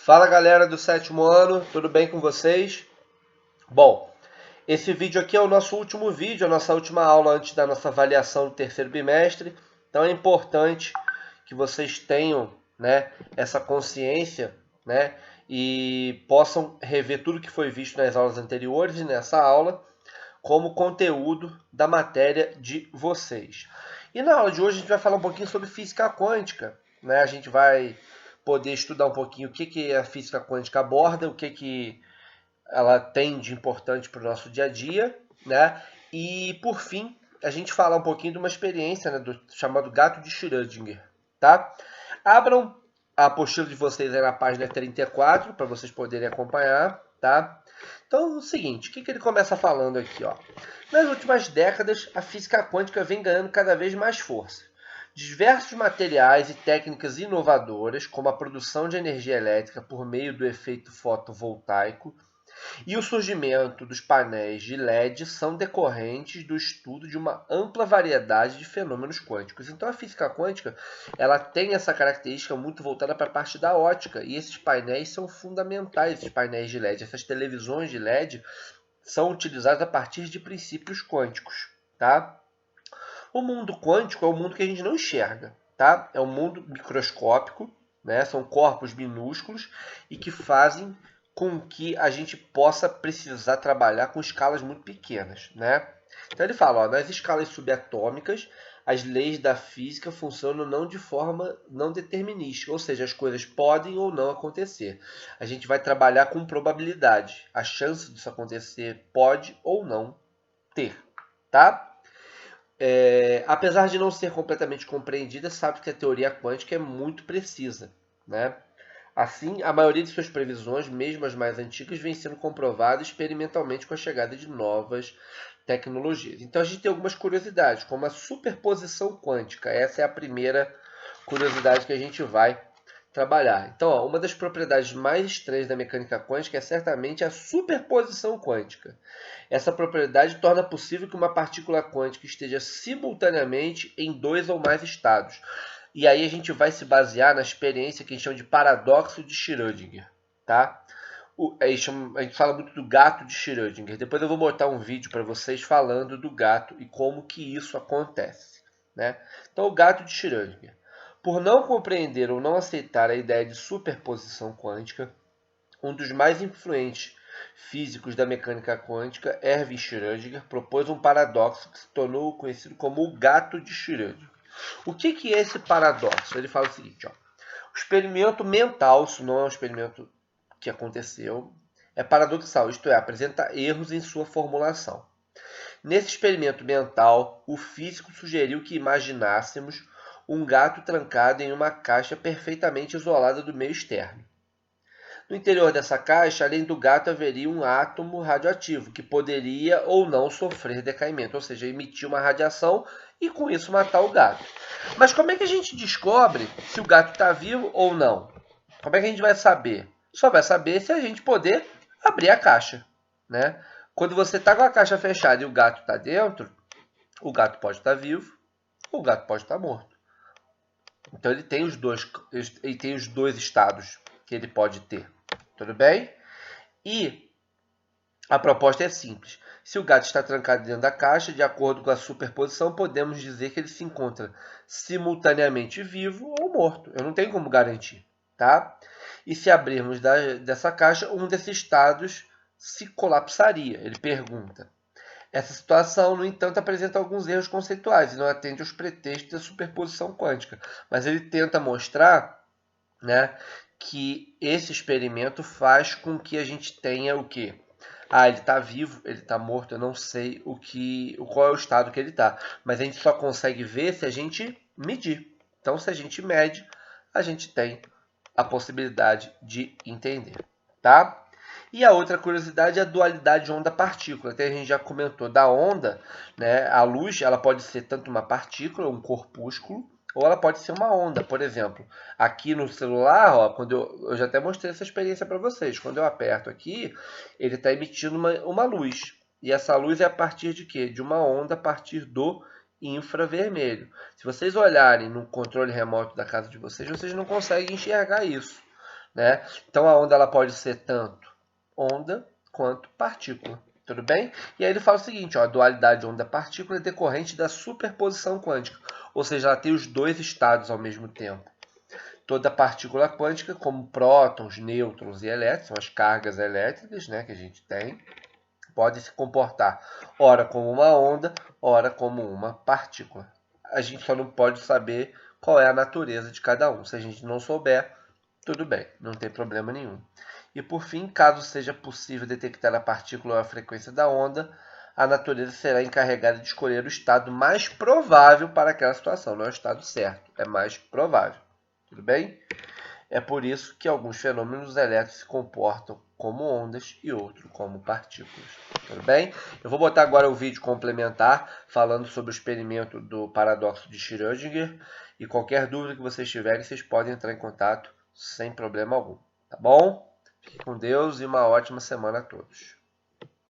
Fala galera do sétimo ano, tudo bem com vocês? Bom, esse vídeo aqui é o nosso último vídeo, a nossa última aula antes da nossa avaliação do terceiro bimestre. Então é importante que vocês tenham, essa consciência, e possam rever tudo que foi visto nas aulas anteriores e nessa aula como conteúdo da matéria de vocês. E na aula de hoje a gente vai falar um pouquinho sobre física quântica, A gente vai poder estudar um pouquinho o que a física quântica aborda, o que ela tem de importante para o nosso dia a dia, E por fim, a gente falar um pouquinho de uma experiência, do chamado gato de Schrödinger, tá? Abram a apostila de vocês aí na página 34 para vocês poderem acompanhar, tá? Então, é o seguinte, o que ele começa falando aqui, ó? Nas últimas décadas, a física quântica vem ganhando cada vez mais força. Diversos materiais e técnicas inovadoras, como a produção de energia elétrica por meio do efeito fotovoltaico e o surgimento dos painéis de LED, são decorrentes do estudo de uma ampla variedade de fenômenos quânticos. Então, a física quântica ela tem essa característica muito voltada para a parte da ótica, e esses painéis são fundamentais, esses painéis de LED, essas televisões de LED são utilizadas a partir de princípios quânticos, tá? O mundo quântico é o mundo que a gente não enxerga, tá? É um mundo microscópico, São corpos minúsculos e que fazem com que a gente possa precisar trabalhar com escalas muito pequenas, Então ele fala, nas escalas subatômicas, as leis da física funcionam não de forma não determinística, ou seja, as coisas podem ou não acontecer. A gente vai trabalhar com probabilidade. A chance disso acontecer pode ou não ter, tá? Apesar de não ser completamente compreendida, sabe que a teoria quântica é muito precisa, Assim, a maioria de suas previsões, mesmo as mais antigas, vem sendo comprovada experimentalmente com a chegada de novas tecnologias. Então a gente tem algumas curiosidades, como a superposição quântica. Essa é a primeira curiosidade que a gente vai trabalhar. Então, uma das propriedades mais estranhas da mecânica quântica é certamente a superposição quântica. Essa propriedade torna possível que uma partícula quântica esteja simultaneamente em dois ou mais estados. E aí a gente vai se basear na experiência que a gente chama de paradoxo de Schrödinger, tá? A gente fala muito do gato de Schrödinger. Depois eu vou botar um vídeo para vocês falando do gato e como que isso acontece, Então, o gato de Schrödinger. Por não compreender ou não aceitar a ideia de superposição quântica, um dos mais influentes físicos da mecânica quântica, Erwin Schrödinger, propôs um paradoxo que se tornou conhecido como o gato de Schrödinger. O que é esse paradoxo? Ele fala o seguinte, ó, o experimento mental, isso não é um experimento que aconteceu, é paradoxal, isto é, apresenta erros em sua formulação. Nesse experimento mental, o físico sugeriu que imaginássemos um gato trancado em uma caixa perfeitamente isolada do meio externo. No interior dessa caixa, além do gato, haveria um átomo radioativo que poderia ou não sofrer decaimento, ou seja, emitir uma radiação e com isso matar o gato. Mas como é que a gente descobre se o gato está vivo ou não? Como é que a gente vai saber? Só vai saber se a gente poder abrir a caixa, Quando você está com a caixa fechada e o gato está dentro, o gato pode estar vivo ou o gato pode estar morto. Então ele tem os dois estados que ele pode ter. Tudo bem? E a proposta é simples. Se o gato está trancado dentro da caixa, de acordo com a superposição, podemos dizer que ele se encontra simultaneamente vivo ou morto. Eu não tenho como garantir, tá? E se abrirmos dessa caixa, um desses estados se colapsaria. Ele pergunta. Essa situação, no entanto, apresenta alguns erros conceituais e não atende aos pretextos da superposição quântica. Mas ele tenta mostrar, que esse experimento faz com que a gente tenha o quê? Ele está vivo, ele está morto, eu não sei qual é o estado que ele está. Mas a gente só consegue ver se a gente medir. Então, se a gente mede, a gente tem a possibilidade de entender, tá? E a outra curiosidade é a dualidade onda-partícula. Até a gente já comentou da onda, A luz ela pode ser tanto uma partícula, um corpúsculo, ou ela pode ser uma onda. Por exemplo, aqui no celular, ó, quando eu já até mostrei essa experiência para vocês. Quando eu aperto aqui, ele está emitindo uma luz. E essa luz é a partir de quê? De uma onda a partir do infravermelho. Se vocês olharem no controle remoto da casa de vocês, vocês não conseguem enxergar isso, né? Então a onda ela pode ser tanto onda quanto partícula. Tudo bem? E aí ele fala o seguinte, ó, a dualidade onda-partícula é decorrente da superposição quântica, ou seja, ela tem os dois estados ao mesmo tempo. Toda partícula quântica, como prótons, nêutrons e elétrons, são as cargas elétricas, né, que a gente tem, pode se comportar ora como uma onda, ora como uma partícula. A gente só não pode saber qual é a natureza de cada um. Se a gente não souber, tudo bem, não tem problema nenhum. E por fim, caso seja possível detectar a partícula ou a frequência da onda, a natureza será encarregada de escolher o estado mais provável para aquela situação. Não é o estado certo, é mais provável. Tudo bem? É por isso que alguns fenômenos elétricos se comportam como ondas e outros como partículas. Tudo bem? Eu vou botar agora o vídeo complementar falando sobre o experimento do paradoxo de Schrödinger. E qualquer dúvida que vocês tiverem, vocês podem entrar em contato sem problema algum. Tá bom? Fique com Deus e uma ótima semana a todos.